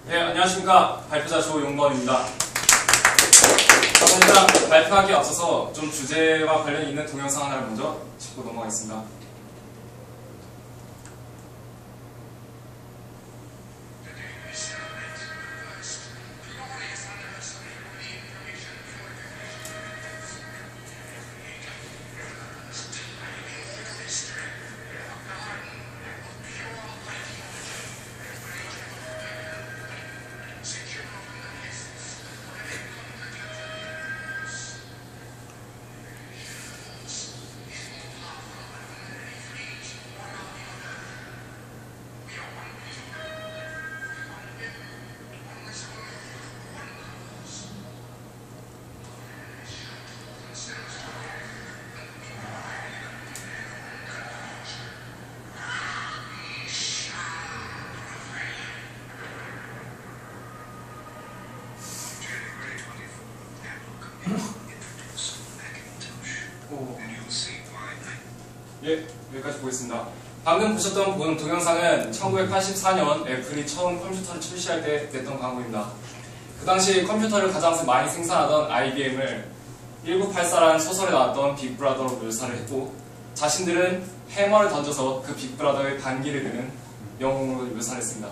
네, 안녕하십니까. 발표자 조용건입니다. 일단 발표하기에 앞서서 좀 주제와 관련이 있는 동영상 하나를 먼저 짚고 넘어가겠습니다. 예, 여기까지 보겠습니다. 방금 보셨던 본 동영상은 1984년 애플이 처음 컴퓨터를 출시할 때 냈던 광고입니다. 그 당시 컴퓨터를 가장 많이 생산하던 IBM을 1984라는 소설에 나왔던 빅브라더로 묘사를 했고, 자신들은 해머를 던져서 그 빅브라더의 반기를 드는 영웅으로 묘사를 했습니다.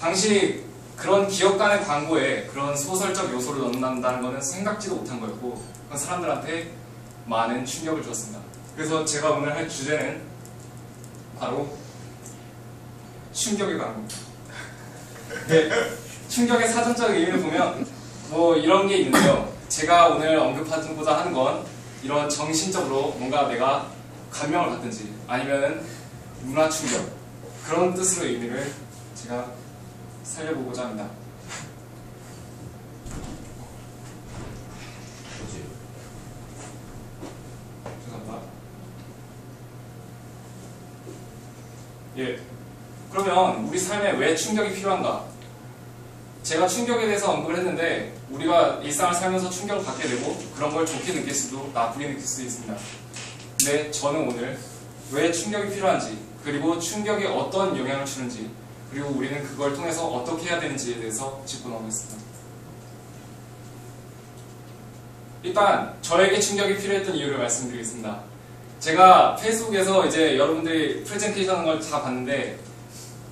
당시 그런 기업 간의 광고에 그런 소설적 요소를 넣는다는 것은 생각지도 못한 거였고, 그건 사람들한테 많은 충격을 주었습니다. 그래서 제가 오늘 할 주제는 바로 충격의 광고. 네, 충격의 사전적 의미를 보면 뭐 이런 게 있는데요. 제가 오늘 언급하고자 하는 건 이런 정신적으로 뭔가 내가 감명을 받든지 아니면 문화 충격, 그런 뜻으로 의미를 제가 살려보고자 합니다. 예, 그러면 우리 삶에 왜 충격이 필요한가? 제가 충격에 대해서 언급을 했는데, 우리가 일상을 살면서 충격을 받게 되고 그런 걸 좋게 느낄 수도 나쁘게 느낄 수도 있습니다. 근데 저는 오늘 왜 충격이 필요한지, 그리고 충격이 어떤 영향을 주는지, 그리고 우리는 그걸 통해서 어떻게 해야 되는지에 대해서 짚고 넘어가겠습니다. 일단 저에게 충격이 필요했던 이유를 말씀드리겠습니다. 제가 페이스북에서 이제 여러분들이 프레젠테이션 하는 걸 다 봤는데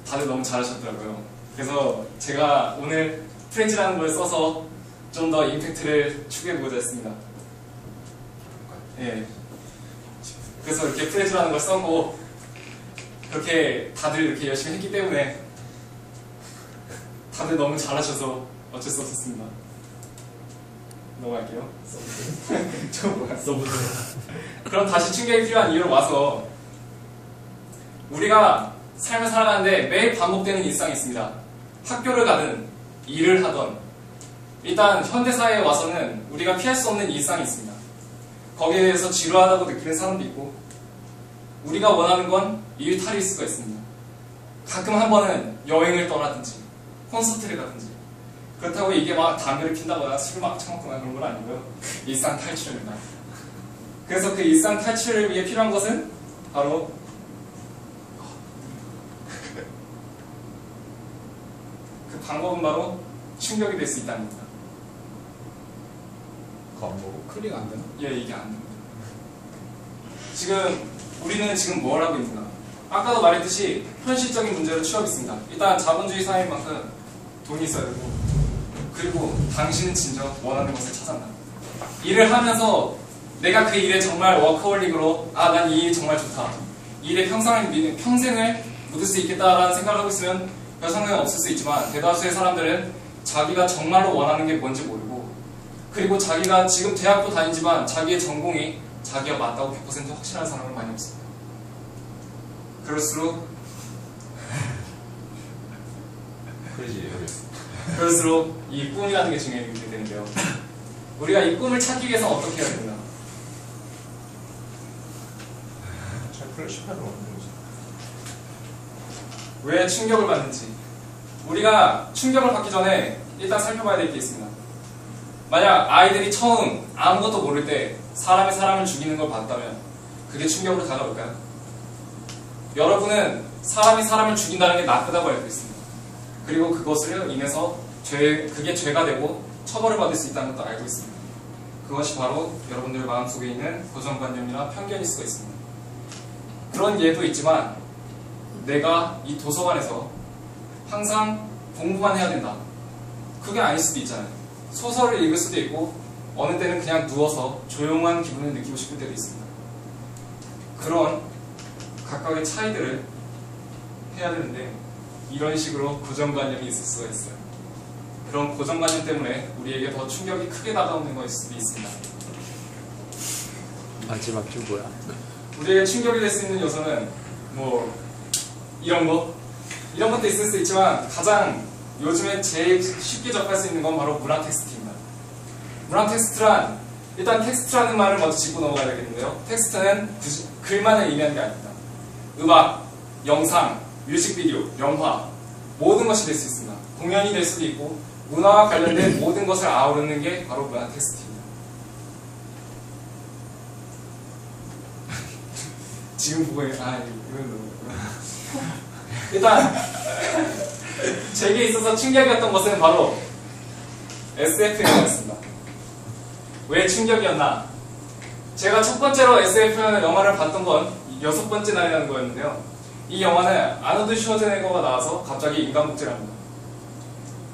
다들 너무 잘하셨더라고요. 그래서 제가 오늘 프레지라는 걸 써서 좀 더 임팩트를 추구해보고자 했습니다. 예. 그래서 이렇게 프레지라는 걸 써고 그렇게 다들 이렇게 열심히 했기 때문에 다들 너무 잘하셔서 어쩔 수 없었습니다. 넘어갈게요. 그럼 다시 충격이 필요한 이유로 와서, 우리가 삶을 살아가는데 매일 반복되는 일상이 있습니다. 학교를 가든 일을 하던, 일단 현대사회에 와서는 우리가 피할 수 없는 일상이 있습니다. 거기에 대해서 지루하다고 느끼는 사람도 있고, 우리가 원하는 건 일탈일 수가 있습니다. 가끔 한 번은 여행을 떠나든지 콘서트를 가든지, 그렇다고 이게 막 담배를 핀다거나 술 막 처먹거나 그런 건 아니고요. 일상 탈출입니다. 그래서 그 일상 탈출을 위해 필요한 것은 바로 그 방법은 바로 충격이 될 수 있다는 겁니다. 뭐 클릭 안 되나? 예, 이게 안 됩니다. 지금 우리는 지금 뭘 하고 있는가? 아까도 말했듯이 현실적인 문제로 취업이 있습니다. 일단 자본주의 사회인 만큼 돈이 있어야 되고, 그리고 당신은 진정 원하는 것을 찾았나? 일을 하면서 내가 그 일에 정말 워커홀릭으로 난 이 일 정말 좋다, 이 일에 평생을 묻을 수 있겠다라는 생각을 하고 있으면 별 상관이 없을 수 있지만, 대다수의 사람들은 자기가 정말로 원하는 게 뭔지 모르고, 그리고 자기가 지금 대학도 다니지만 자기의 전공이 자기가 맞다고 100% 확신하는 사람은 많이 없습니다. 그럴수록 이 꿈이라는 게 중요하게 되는데요. 우리가 이 꿈을 찾기 위해서 어떻게 해야 되나? 왜 충격을 받는지, 우리가 충격을 받기 전에 일단 살펴봐야 될 게 있습니다. 만약 아이들이 처음 아무것도 모를 때 사람이 사람을 죽이는 걸 봤다면 그게 충격으로 다가올까요? 여러분은 사람이 사람을 죽인다는 게 나쁘다고 알고 있습니다. 그리고 그것으로 인해서 그게 죄가 되고 처벌을 받을 수 있다는 것도 알고 있습니다. 그것이 바로 여러분들 마음속에 있는 고정관념이나 편견일 수가 있습니다. 그런 예도 있지만 내가 이 도서관에서 항상 공부만 해야 된다. 그게 아닐 수도 있잖아요. 소설을 읽을 수도 있고 어느 때는 그냥 누워서 조용한 기분을 느끼고 싶을 때도 있습니다. 그런 각각의 차이들을 해야 되는데 이런 식으로 고정관념이 있을 수가 있어요. 그런 고정관념 때문에 우리에게 더 충격이 크게 다가오는 것일 수도 있습니다. 마지막 줄 뭐야? 우리에게 충격이 될 수 있는 요소는 뭐 이런 것도 있을 수 있지만 가장 요즘에 제일 쉽게 접할 수 있는 건 바로 문화 텍스트입니다. 문화 텍스트란 일단 텍스트라는 말을 먼저 짚고 넘어가야 되겠는데요. 텍스트는 글만을 의미하는 게 아닙니다. 음악, 영상, 뮤직비디오, 영화 모든 것이 될 수 있습니다. 공연이 될 수도 있고 문화와 관련된 모든 것을 아우르는 게 바로 문화 텍스트입니다. 지금 보고 이건 너무 일단 제게 있어서 충격이었던 것은 바로 SF 영화였습니다. 왜 충격이었나? 제가 첫 번째로 SF 영화를 봤던 건 6번째 날이라는 거였는데요. 이 영화는 아노드 슈워제네거가 나와서 갑자기 인간 복제를 합니다.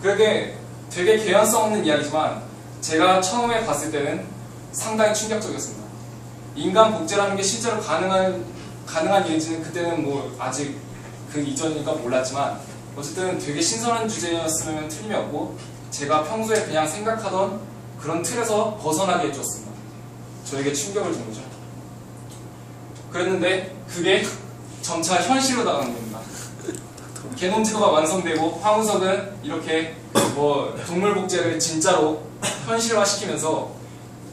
그게 되게 개연성 없는 이야기지만 제가 처음에 봤을 때는 상당히 충격적이었습니다. 인간 복제라는 게 실제로 가능한 일인지는 그때는 뭐 아직 그 이전이니까 몰랐지만 어쨌든 되게 신선한 주제였으면 틀림이 없고 제가 평소에 그냥 생각하던 그런 틀에서 벗어나게 해줬습니다. 저에게 충격을 준 거죠. 그랬는데 그게 점차 현실로 나가는 겁니다. 개놈지도가 완성되고 황우석은 이렇게 뭐 동물 복제를 진짜로 현실화시키면서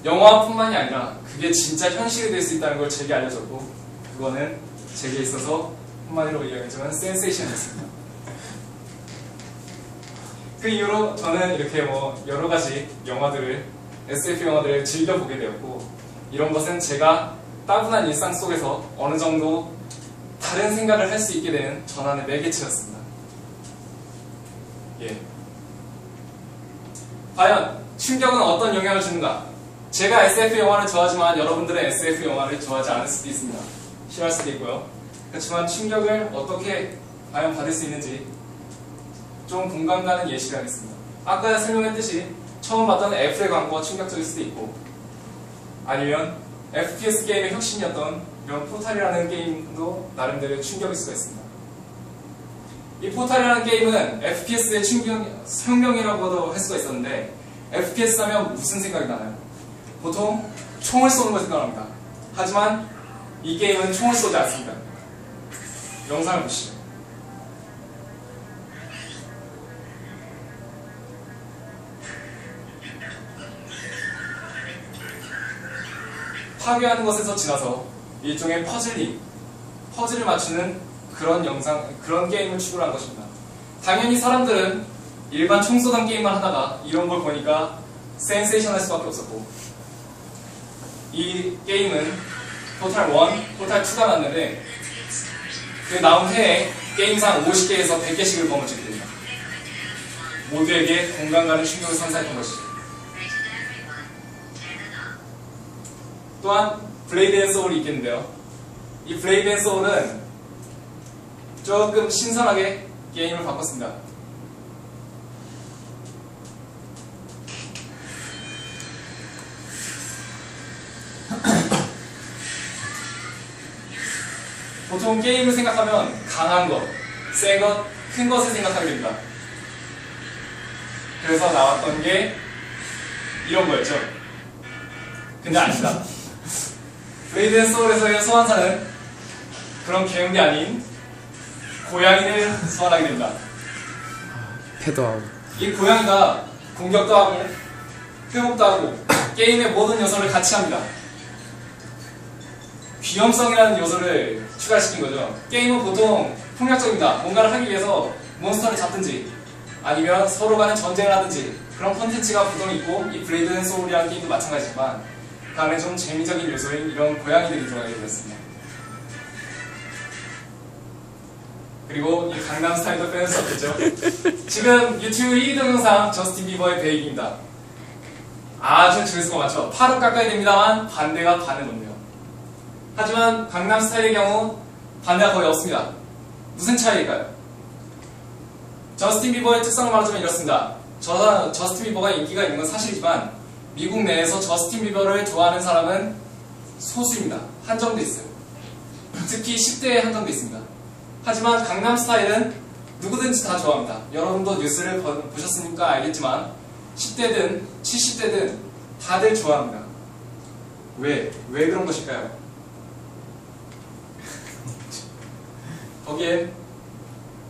영화뿐만이 아니라 그게 진짜 현실이 될 수 있다는 걸 제게 알려줬고 그거는 제게 있어서 한마디로 이야기하자면 센세이션이었습니다. 그 이후로 저는 이렇게 뭐 여러 가지 영화들을 SF 영화들을 즐겨보게 되었고 이런 것은 제가 따분한 일상 속에서 어느 정도 다른 생각을 할 수 있게 되는 전환의 매개체였습니다. 예. 과연 충격은 어떤 영향을 주는가? 제가 SF 영화를 좋아하지만 여러분들은 SF 영화를 좋아하지 않을 수도 있습니다. 싫어할 수도 있고요. 그렇지만 충격을 어떻게 과연 받을 수 있는지 좀 공감 가는 예시를 하겠습니다. 아까 설명했듯이 처음 봤던 애플의 광고가 충격적일 수도 있고 아니면 FPS 게임의 혁신이었던 이런 포탈이라는 게임도 나름대로의 충격일 수가 있습니다. 이 포탈이라는 게임은 FPS의 혁명이라고도 할 수가 있었는데 FPS 하면 무슨 생각이 나나요? 보통 총을 쏘는 걸 생각합니다. 하지만 이 게임은 총을 쏘지 않습니다. 영상을 보시죠. 파괴하는 것에서 지나서 일종의 퍼즐을 맞추는 그런 게임을 추구를 한 것입니다. 당연히 사람들은 일반 총쏘던 게임만 하다가 이런 걸 보니까 센세이션할 수밖에 없었고 이 게임은 포탈 1, 포탈 2가 났는데 그 나온 해에 게임상 50개에서 100개씩을 거머쥐게 됩니다. 모두에게 공감 가는 충격을 선사했던 것이죠. 또한 블레이드 앤 소울이 있겠는데요. 이 블레이드 앤 소울은 조금 신선하게 게임을 바꿨습니다. 보통 게임을 생각하면 강한 것, 센 것, 큰 것을 생각하게 됩니다. 그래서 나왔던 게 이런 거였죠. 근데 아니다. 블레이드 앤 소울에서의 소환사는 그런 개운이 아닌 고양이를 소환하게 됩니다. 패드아웃. 이 고양이가 공격도 하고 회복도 하고 게임의 모든 요소를 같이 합니다. 위험성이라는 요소를 추가시킨 거죠. 게임은 보통 폭력적입니다. 뭔가를 하기 위해서 몬스터를 잡든지 아니면 서로 간에 전쟁을 하든지 그런 컨텐츠가 보통 있고 이 블레이드 앤 소울이라는 게임도 마찬가지지만 그 안에 좀 재미적인 요소인 이런 고양이들이 들어가게 되었습니다. 그리고 이 강남 스타일도 빼놓을 수 없겠죠. 지금 유튜브 1위 동영상 저스틴 비버의 베이비입니다. 아주 조회수가 많죠. 8억 가까이 됩니다만 반대가 반은 없네요. 하지만 강남 스타일의 경우 반대가 거의 없습니다. 무슨 차이일까요? 저스틴 비버의 특성을 말하자면 이렇습니다. 저스틴 비버가 인기가 있는 건 사실이지만 미국 내에서 저스틴 비버를 좋아하는 사람은 소수입니다. 한정돼 있어요. 특히 10대에 한정돼 있습니다. 하지만 강남 스타일은 누구든지 다 좋아합니다. 여러분도 뉴스를 보셨으니까 알겠지만 10대든 70대든 다들 좋아합니다. 왜 그런 것일까요? 거기엔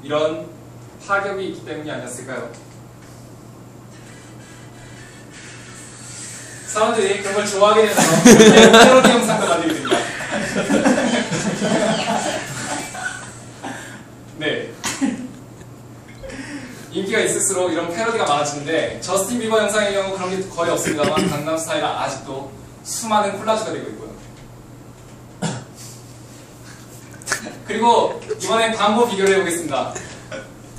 이런 파격이 있기 때문이 아니었을까요? 사람들이 그런 걸 좋아하게 되면서 패러디 영상도 만들게 됩니다. 네. 인기가 있을수록 이런 패러디가 많아지는데 저스틴 비버 영상의 경우 그런 게 거의 없습니다만 강남 스타일은 아직도 수많은 콜라주가 되고 있고요. 그리고 이번엔 광고 비교를 해보겠습니다.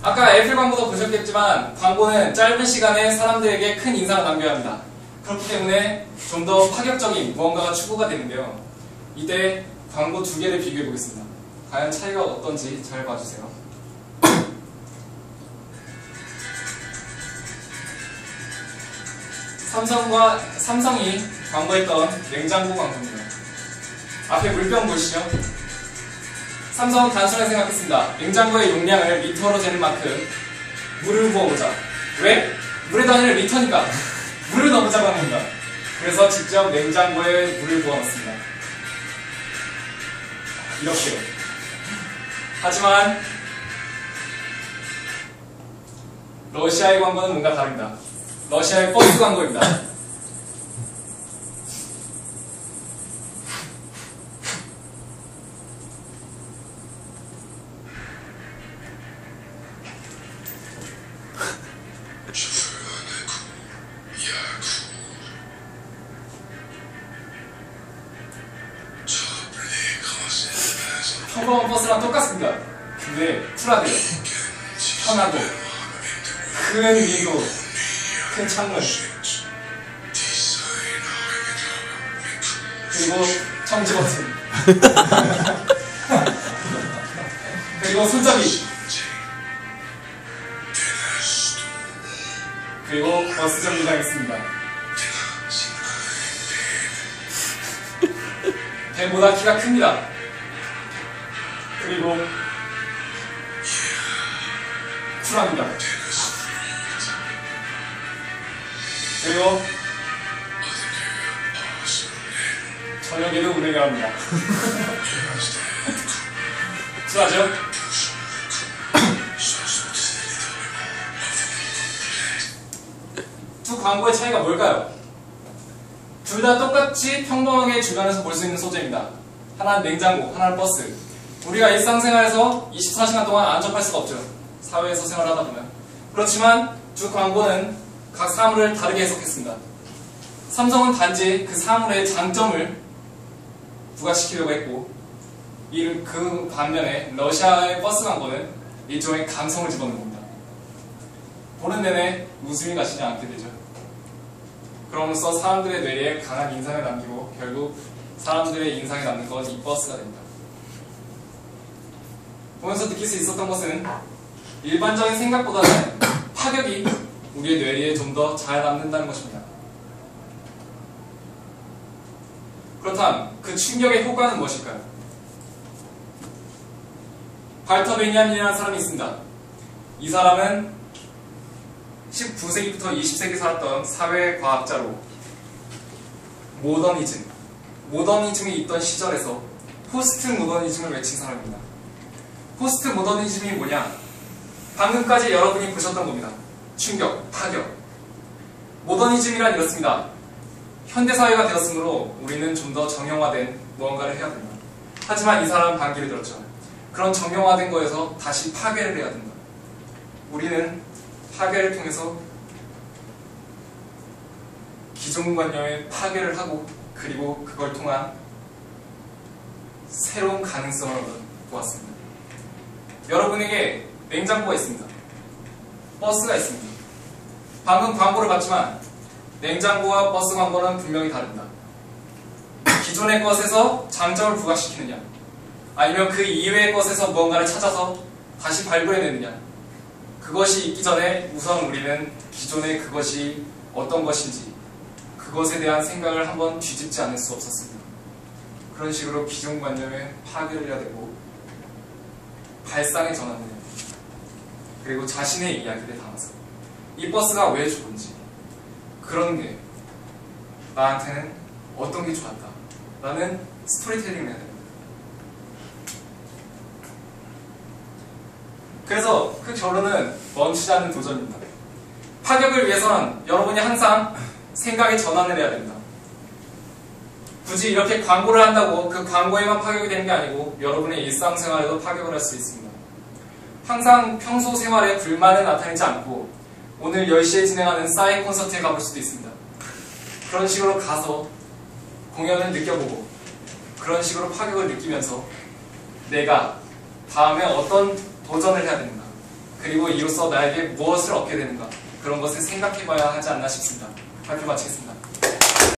아까 애플 광고도 보셨겠지만 광고는 짧은 시간에 사람들에게 큰 인상을 남겨야 합니다. 그렇기 때문에 좀 더 파격적인 무언가가 추구가 되는데요. 이때 광고 두 개를 비교해 보겠습니다. 과연 차이가 어떤지 잘 봐주세요. 삼성이 광고했던 냉장고 광고입니다. 앞에 물병 보시죠. 삼성은 단순하게 생각했습니다. 냉장고의 용량을 리터로 재는 만큼 물을 부어보자. 왜? 물의 단위를 리터니까 물을 넣어보자고 한 겁니다. 그래서 직접 냉장고에 물을 부어놨습니다. 이렇게요. 하지만 러시아의 광고는 뭔가 다릅니다. 러시아의 버스 광고입니다. 평범한 버스랑 똑같습니다. 근데 쿨하대요. 편하고 큰 위도 큰 창문 그리고 청지 버튼 그리고 손잡이 그리고 버스 정류장이 있습니다. 뱀보다 키가 큽니다. 그리고 쿨합니다. 그리고 저녁에도 운행을 합니다. 쿨하죠? 두 광고의 차이가 뭘까요? 둘 다 똑같이 평범하게 주변에서 볼 수 있는 소재입니다. 하나는 냉장고, 하나는 버스. 우리가 일상생활에서 24시간 동안 안 접할 수가 없죠. 사회에서 생활하다 보면. 그렇지만 두 광고는 각 사물을 다르게 해석했습니다. 삼성은 단지 그 사물의 장점을 부각시키려고 했고 그 반면에 러시아의 버스 광고는 일종의 감성을 집어넣는 겁니다. 보는 내내 웃음이 가시지 않게 되죠. 그러면서 사람들의 뇌에 강한 인상을 남기고 결국 사람들의 인상에 남는 건 이 버스가 됩니다. 보면서 느낄 수 있었던 것은 일반적인 생각보다는 파격이 우리의 뇌리에 좀 더 잘 남는다는 것입니다. 그렇다면 그 충격의 효과는 무엇일까요? 발터 베냐민이라는 사람이 있습니다. 이 사람은 19세기부터 20세기 살았던 사회과학자로 모더니즘이 있던 시절에서 포스트 모더니즘을 외친 사람입니다. 포스트 모더니즘이 뭐냐? 방금까지 여러분이 보셨던 겁니다. 충격, 파격. 모더니즘이란 이렇습니다. 현대사회가 되었으므로 우리는 좀 더 정형화된 무언가를 해야 된다. 하지만 이 사람은 반기를 들었죠. 그런 정형화된 거에서 다시 파괴를 해야 된다. 우리는 파괴를 통해서 기존관념의 파괴를 하고 그리고 그걸 통한 새로운 가능성을 보았습니다. 여러분에게 냉장고가 있습니다. 버스가 있습니다. 방금 광고를 봤지만 냉장고와 버스 광고는 분명히 다릅니다. 기존의 것에서 장점을 부각시키느냐, 아니면 그 이외의 것에서 무언가를 찾아서 다시 발굴해내느냐, 그것이 있기 전에 우선 우리는 기존의 그것이 어떤 것인지 그것에 대한 생각을 한번 뒤집지 않을 수 없었습니다. 그런 식으로 기존관념에 파괴를 해야 되고 발상의 전환을 해야 됩니다. 그리고 자신의 이야기를 담아서 이 버스가 왜 좋은지, 그런 게 나한테는 어떤 게 좋았다 라는 스토리텔링을 해야 됩니다. 그래서 그 결론은 멈추지 않는 도전입니다. 파격을 위해서는 여러분이 항상 생각의 전환을 해야 됩니다. 굳이 이렇게 광고를 한다고 그 광고에만 파격이 되는 게 아니고 여러분의 일상생활에도 파격을 할 수 있습니다. 항상 평소 생활에 불만을 나타내지 않고 오늘 10시에 진행하는 싸이 콘서트에 가볼 수도 있습니다. 그런 식으로 가서 공연을 느껴보고 그런 식으로 파격을 느끼면서 내가 다음에 어떤 도전을 해야 되는가, 그리고 이로써 나에게 무엇을 얻게 되는가, 그런 것을 생각해봐야 하지 않나 싶습니다. 발표 마치겠습니다.